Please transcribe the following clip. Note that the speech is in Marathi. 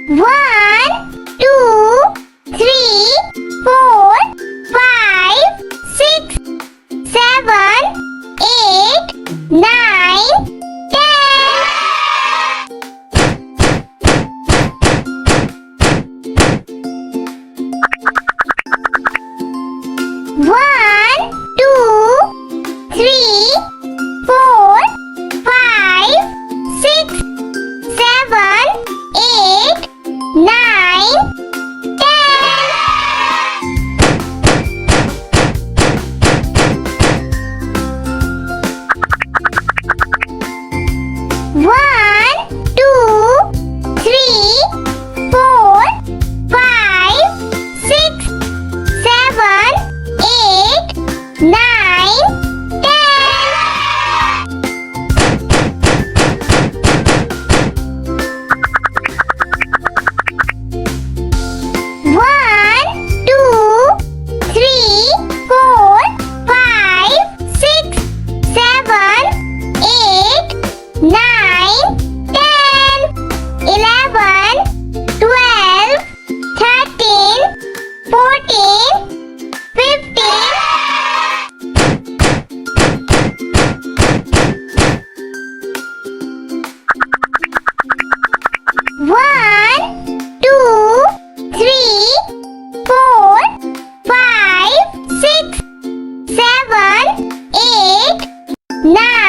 1, 2, 3, 4, 5, 6, 7, 8, 9, 1, 2, 3, 4, 5, 6, 7, 8, 9, 1, 2, 3, 4, 5, 6, 7, 8, 9, 10. 1, 2, 3, 4, 5, 6, 7, 8, 9, 10, 11, 12, 13, 14, 15. 1, 2, 3, 4, 5, 6, 7, 8, 9.